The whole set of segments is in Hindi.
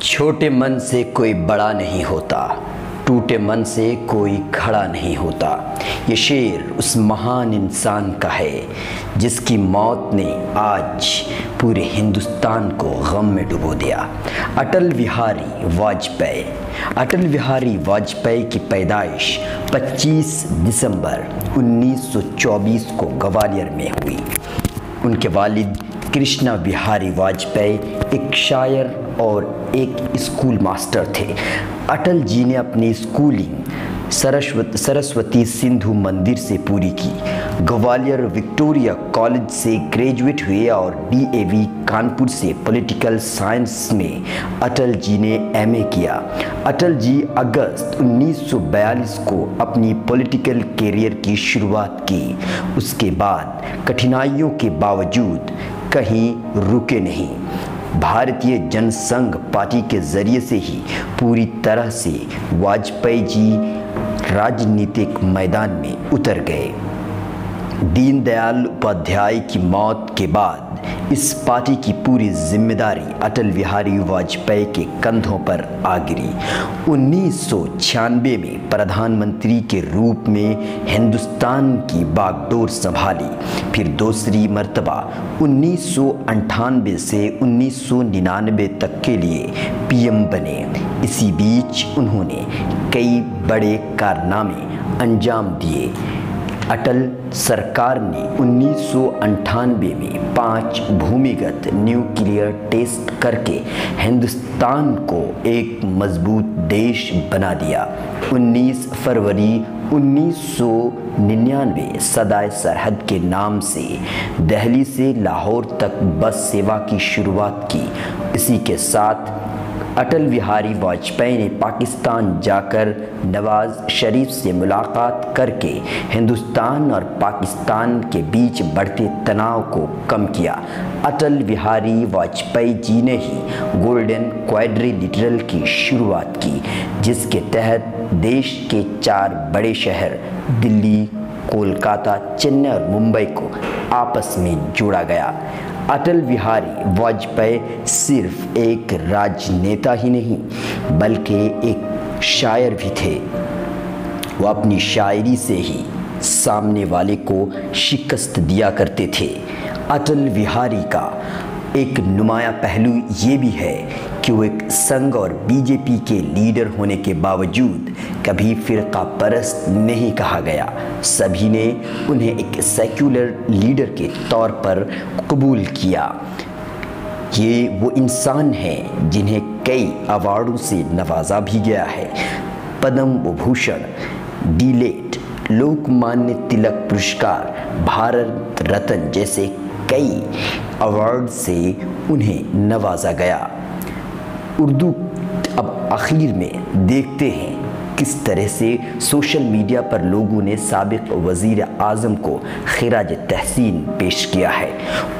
छोटे मन से कोई बड़ा नहीं होता, टूटे मन से कोई खड़ा नहीं होता। ये शेर उस महान इंसान का है जिसकी मौत ने आज पूरे हिंदुस्तान को गम में डुबो दिया। अटल बिहारी वाजपेयी। अटल बिहारी वाजपेयी की पैदाइश 25 दिसंबर 1924 को ग्वालियर में हुई। उनके वालिद कृष्णा बिहारी वाजपेयी एक शायर और एक स्कूल मास्टर थे। अटल जी ने अपनी स्कूलिंग सरस्वती सिंधु मंदिर से पूरी की। ग्वालियर विक्टोरिया कॉलेज से ग्रेजुएट हुए और DAV कानपुर से पॉलिटिकल साइंस में अटल जी ने MA किया। अटल जी अगस्त 1942 को अपनी पॉलिटिकल कैरियर की शुरुआत की। उसके बाद कठिनाइयों के बावजूद कहीं रुके नहीं। भारतीय जनसंघ पार्टी के जरिए से ही पूरी तरह से वाजपेयी जी राजनीतिक मैदान में उतर गए। दीनदयाल उपाध्याय की मौत के बाद इस पार्टी की पूरी जिम्मेदारी अटल बिहारी वाजपेयी के कंधों पर आ गिरी। 1996 में प्रधानमंत्री के रूप में हिंदुस्तान की बागडोर संभाली। फिर दूसरी मर्तबा 1998 से 1999 तक के लिए PM बने। इसी बीच उन्होंने कई बड़े कारनामे अंजाम दिए। अटल सरकार ने 1998 में 5 भूमिगत न्यूक्लियर टेस्ट करके हिंदुस्तान को एक मजबूत देश बना दिया। 19 फरवरी 1999 सदाए सरहद के नाम से दिल्ली से लाहौर तक बस सेवा की शुरुआत की। इसी के साथ अटल बिहारी वाजपेयी ने पाकिस्तान जाकर नवाज शरीफ से मुलाकात करके हिंदुस्तान और पाकिस्तान के बीच बढ़ते तनाव को कम किया। अटल बिहारी वाजपेयी जी ने ही गोल्डन क्वाड्रिलेटरल की शुरुआत की, जिसके तहत देश के 4 बड़े शहर दिल्ली, कोलकाता, चेन्नई और मुंबई को आपस में जोड़ा गया। अटल बिहारी वाजपेयी सिर्फ एक राजनेता ही नहीं बल्कि एक शायर भी थे। वो अपनी शायरी से ही सामने वाले को शिकस्त दिया करते थे। अटल बिहारी का एक नुमाया पहलू ये भी है कि वो एक संघ और BJP के लीडर होने के बावजूद कभी फिरका परस्त नहीं कहा गया। सभी ने उन्हें एक सेक्युलर लीडर के तौर पर कबूल किया। ये वो इंसान हैं जिन्हें कई अवार्डों से नवाजा भी गया है। पद्म विभूषण, डीलेट, लोकमान्य तिलक पुरस्कार, भारत रत्न जैसे कई अवार्ड से उन्हें नवाजा गया। उर्दू अब आखिर में देखते हैं किस तरह से सोशल मीडिया पर लोगों ने साबिक वज़ीर आज़म को खिराज तहसीन पेश किया है।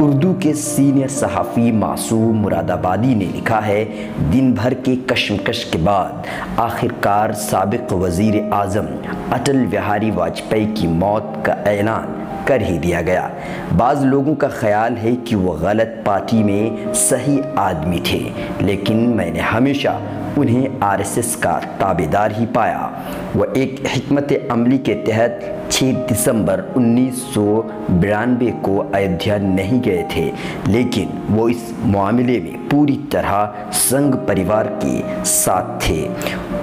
उर्दू के सीनियर सहाफ़ी मासूम मुरादाबादी ने लिखा है, दिन भर के कश्मकश के बाद आखिरकार साबिक वज़ीर आज़म अटल बिहारी वाजपेयी की मौत का ऐलान कर ही दिया गया। बाज़ लोगों का ख्याल है कि वो गलत पार्टी में सही आदमी थे, लेकिन मैंने हमेशा उन्हें RSS का ताबेदार ही पाया। वह एक हिकमत अमली के तहत 6 दिसंबर 1992 को अयोध्या नहीं गए थे, लेकिन वो इस मामले में पूरी तरह संघ परिवार के साथ थे।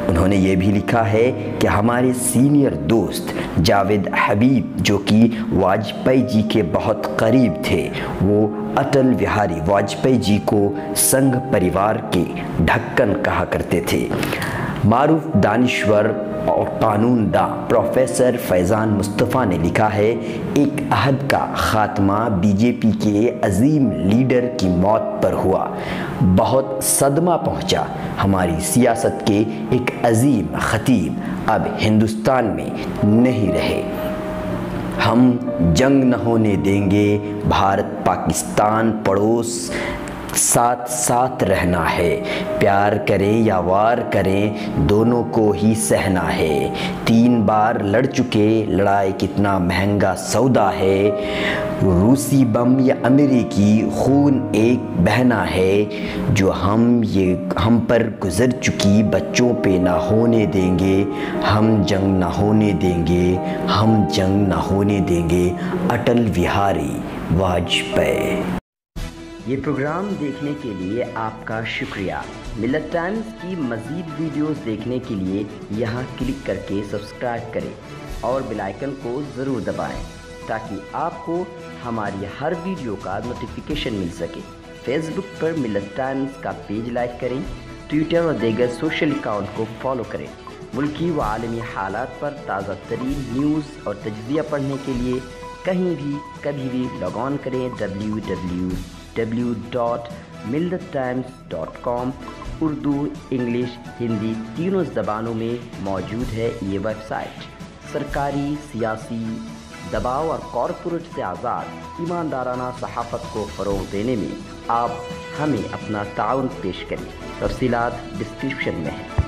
उन्होंने ये भी लिखा है कि हमारे सीनियर दोस्त जावेद हबीब, जो कि वाजपेयी जी के बहुत करीब थे, वो अटल बिहारी वाजपेयी जी को संघ परिवार के ढक्कन कहा करते थे। मारूफ दानिश्वर और कानूनदा प्रोफेसर फैज़ान मुस्तफ़ा ने लिखा है, एक अहद का ख़ात्मा BJP के अजीम लीडर की मौत पर हुआ। बहुत सदमा पहुंचा। हमारी सियासत के एक अजीम ख़तीब अब हिंदुस्तान में नहीं रहे। हम जंग न होने देंगे। भारत पाकिस्तान पड़ोस साथ साथ रहना है, प्यार करें या वार करें दोनों को ही सहना है। 3 बार लड़ चुके लड़ाई कितना महंगा सौदा है। रूसी बम या अमेरिकी खून एक बहना है। जो हम पर गुजर चुकी बच्चों पे ना होने देंगे, हम जंग ना होने देंगे, हम जंग ना होने देंगे। अटल बिहारी वाजपेयी। ये प्रोग्राम देखने के लिए आपका शुक्रिया। मिल्लत टाइम्स की मज़ीद वीडियोस देखने के लिए यहाँ क्लिक करके सब्सक्राइब करें और बेल आइकन को ज़रूर दबाएं ताकि आपको हमारी हर वीडियो का नोटिफिकेशन मिल सके। फेसबुक पर मिल्लत टाइम्स का पेज लाइक करें, ट्विटर और दीगर सोशल अकाउंट को फॉलो करें। मुल्की व आलमी हालात पर ताज़ा तरीन न्यूज़ और तज्ज़िया पढ़ने के लिए कहीं भी कभी भी लॉग ऑन करें www.millattimes.com। उर्दू, इंग्लिश, हिंदी तीनों ज़बानों में मौजूद है ये वेबसाइट। सरकारी, सियासी दबाव और कॉरपोरेट से आज़ाद ईमानदाराना सहाफ़त को फ़रोग़ देने में आप हमें अपना ताउन पेश करें। तफ़सीलात डिस्क्रिप्शन में है।